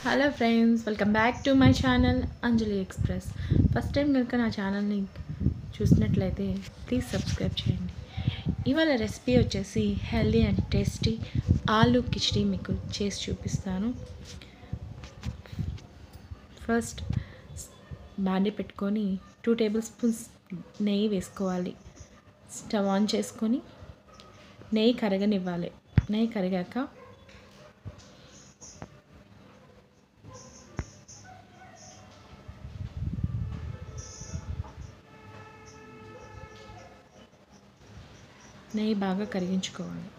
Hello friends, welcome back to my channel Anjali express. First time కనుక నా ఛానల్ని చూసినట్లయితే ప్లీజ్ సబ్స్క్రైబ్ చేయండి. ఇవాళ రెసిపీ వచ్చేసి healthy and tasty aloo khichdi మీకు చేసి చూపిస్తాను. ఫస్ట్ బాండి పెట్టుకొని 2 టేబుల్ స్పూన్స్ నెయ్యి వేసుకోవాలి. స్టవ్ ఆన్ చేసుకొని నెయ్యి కరగనివ్వాలి. నెయ్యి కరిగాక నెయ్యి బాగా కరిగించుకోవాలి.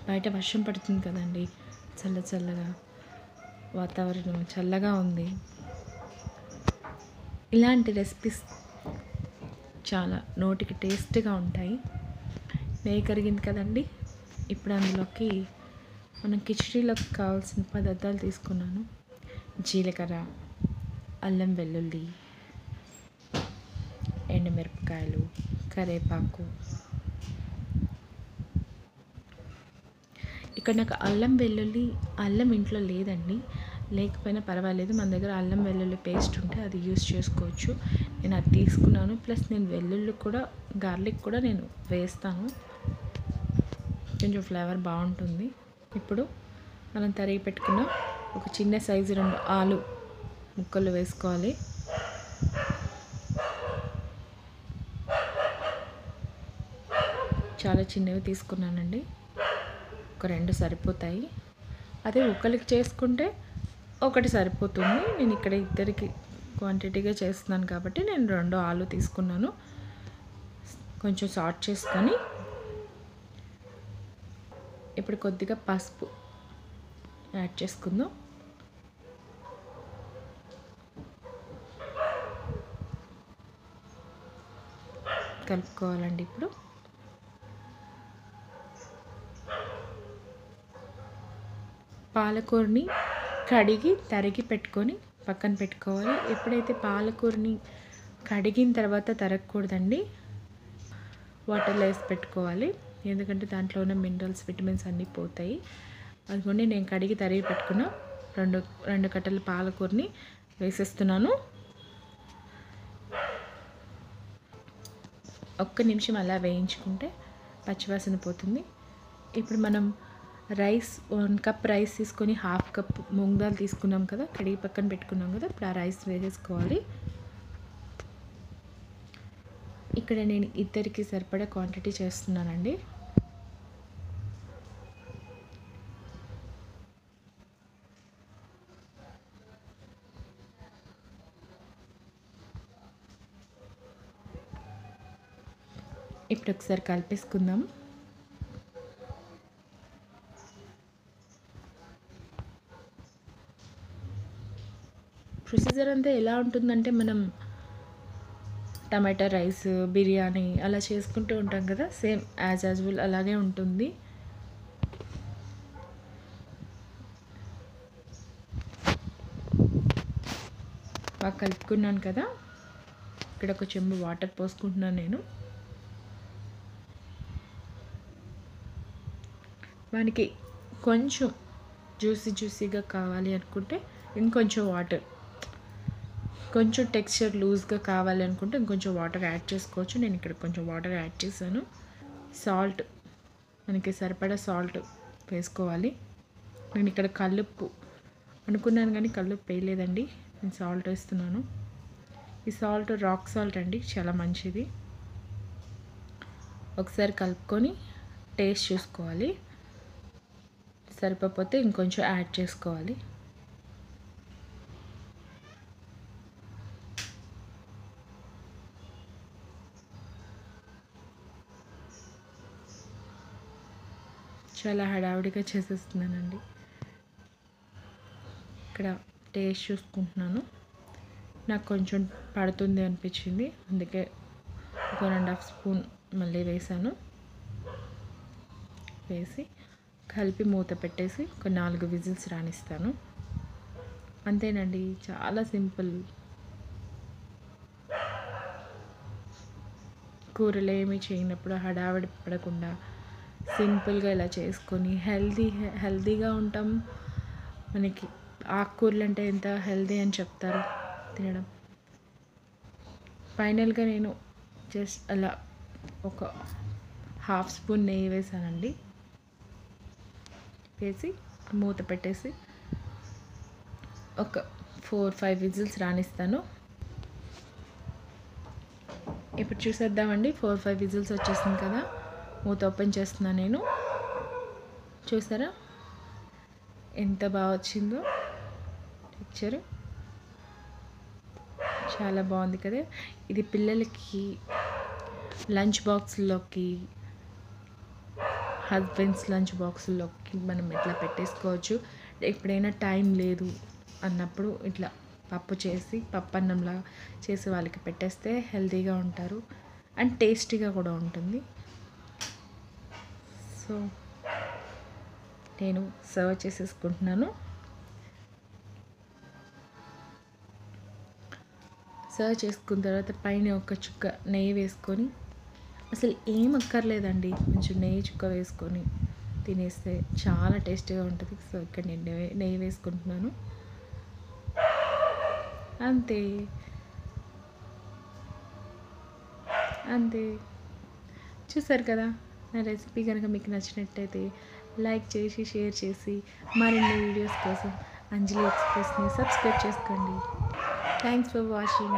బయట వర్షం పడుతుంది కదండి, చల్లగా వాతావరణం చల్లగా ఉంది. ఇలాంటి రెసిపీస్ చాలా నోటికి టేస్ట్గా ఉంటాయి. నెయ్యి కరిగింది కదండి, ఇప్పుడు అందులోకి మనం కిచడీలోకి కావాల్సిన పదార్థాలు తీసుకున్నాను. జీలకర్ర, అల్లం వెల్లుల్లి, ఎండుమిరపకాయలు, కరివేపాకు. ఇక్కడ నాకు అల్లం ఇంట్లో లేదండి, లేకపోయినా పర్వాలేదు. మన దగ్గర అల్లం వెల్లుల్లి పేస్ట్ ఉంటే అది యూస్ చేసుకోవచ్చు. నేను అది తీసుకున్నాను. ప్లస్ నేను గార్లిక్ కూడా నేను వేస్తాను, కొంచెం ఫ్లేవర్ బాగుంటుంది. ఇప్పుడు మనం తరిగి పెట్టుకున్న ఒక చిన్న సైజు 2 ఆలు ముక్కలు వేసుకోవాలి. చాలా చిన్నవి తీసుకున్నానండి, ఒక 2 సరిపోతాయి. అదే ఒకరికి చేసుకుంటే ఒకటి సరిపోతుంది. నేను ఇక్కడ ఇద్దరికి క్వాంటిటీగా చేస్తున్నాను కాబట్టి నేను 2 ఆలు తీసుకున్నాను. కొంచెం సాల్ట్ చేసుకొని ఇప్పుడు కొద్దిగా పసుపు యాడ్ చేసుకుందాం. కలుపుకోవాలండి. ఇప్పుడు పాలకూరని కడిగి తరిగి పెట్టుకొని పక్కన పెట్టుకోవాలి. ఎప్పుడైతే పాలకూరని కడిగిన తర్వాత తరగకూడదండి, వాటర్లో వేసి పెట్టుకోవాలి. ఎందుకంటే దాంట్లో ఉన్న మినరల్స్, విటమిన్స్ అన్నీ పోతాయి. అందుకని నేను కడిగి తరిగి పెట్టుకున్న రెండు కట్టల పాలకూరని వేసేస్తున్నాను. 1 నిమిషం అలా వేయించుకుంటే పచ్చివాసన పోతుంది. ఇప్పుడు మనం 1 కప్ రైస్ తీసుకొని 1/2 కప్ మూంగ్ దాల్ తీసుకున్నాం కదా, కడిగి పక్కన పెట్టుకున్నాం కదా. ఇప్పుడు ఆ రైస్ వేసేసుకోవాలి. ఇక్కడ నేను ఇద్దరికి సరిపడా క్వాంటిటీ చేస్తున్నానండి. ఇప్పుడు ఒకసారి కలిపేసుకుందాం. ప్రొసీజర్ అంతా ఎలా ఉంటుందంటే, మనం టమాటా రైస్, బిర్యానీ అలా చేసుకుంటూ ఉంటాం కదా, సేమ్ యాజ్ యూజువల్ అలాగే ఉంటుంది. బాగా కలుపుకున్నాను కదా, ఇక్కడ ఒక చెంబు వాటర్ పోసుకుంటున్నాను నేను. మనకి కొంచెం జ్యూసీగా కావాలి అనుకుంటే ఇంకొంచెం వాటర్, కొంచెం టెక్స్చర్ లూజ్గా కావాలి అనుకుంటే ఇంకొంచెం వాటర్ యాడ్ చేసుకోవచ్చు. నేను ఇక్కడ కొంచెం వాటర్ యాడ్ చేశాను. సాల్ట్, మనకి సరిపడా సాల్ట్ వేసుకోవాలి. నేను ఇక్కడ కల్లుప్పు అనుకున్నాను కానీ కల్లుప్పు వేయలేదండి, నేను సాల్ట్ వేస్తున్నాను. ఈ సాల్ట్ రాక్ సాల్ట్ అండి, చాలా మంచిది. ఒకసారి కలుపుకొని టేస్ట్ చూసుకోవాలి, సరిపోతే ఇంకొంచెం యాడ్ చేసుకోవాలి. చాలా హడావుడిగా చేసేస్తున్నానండి. ఇక్కడ టేస్ట్ చూసుకుంటున్నాను, నాకు కొంచెం పడుతుంది అనిపించింది, అందుకే 1.5 స్పూన్ మళ్ళీ వేసాను. వేసి కలిపి మూత పెట్టేసి ఒక 4 విజిల్స్ రానిస్తాను. అంతేనండి, చాలా సింపుల్. కూరలు ఏమీ చేయనప్పుడు హడావిడి పడకుండా సింపుల్గా ఇలా చేసుకొని హెల్తీగా ఉంటాం. మనకి ఆకుకూరలు అంటే ఎంత హెల్తీ అని చెప్తారు తినడం. ఫైనల్గా నేను జస్ట్ అలా ఒక హాఫ్ స్పూన్ నెయ్యి వేసానండి. వేసి మూత పెట్టేసి ఒక 4-5 విజిల్స్ రానిస్తాను. ఇప్పుడు చూసేద్దామండి. 4-5 విజిల్స్ వచ్చేసింది కదా, మూత ఓపెన్ చేస్తున్నాను నేను. చూసారా ఎంత బాగా వచ్చిందో టెక్చర్, చాలా బాగుంది కదా. ఇది పిల్లలకి లంచ్ బాక్స్లోకి, హస్బెండ్స్ లంచ్ బాక్సుల్లోకి మనం ఇట్లా పెట్టేసుకోవచ్చు. ఎప్పుడైనా టైం లేదు అన్నప్పుడు ఇట్లా పప్పు అన్నంలా చేసి వాళ్ళకి పెట్టేస్తే హెల్తీగా ఉంటారు అండ్ టేస్టీగా కూడా ఉంటుంది. సో నేను సర్వ్ చేసేసుకుంటున్నాను. సర్వ్ చేసుకున్న తర్వాత పైన ఒక చుక్క నెయ్యి వేసుకొని, అసలు ఏం అక్కర్లేదండి, కొంచెం నెయ్యి చుక్క వేసుకొని తినేస్తే చాలా టేస్టీగా ఉంటుంది. సో ఇక్కడ నేను నెయ్యి వేసుకుంటున్నాను, అంతే అంతే. చూసారు కదా, నా రెసిపీ కనుక మీకు నచ్చినట్టయితే లైక్ చేసి షేర్ చేసి మరిన్ని వీడియోస్ కోసం అంజలి ఎక్స్ప్రెస్ని సబ్స్క్రైబ్ చేసుకోండి. Thanks for watching.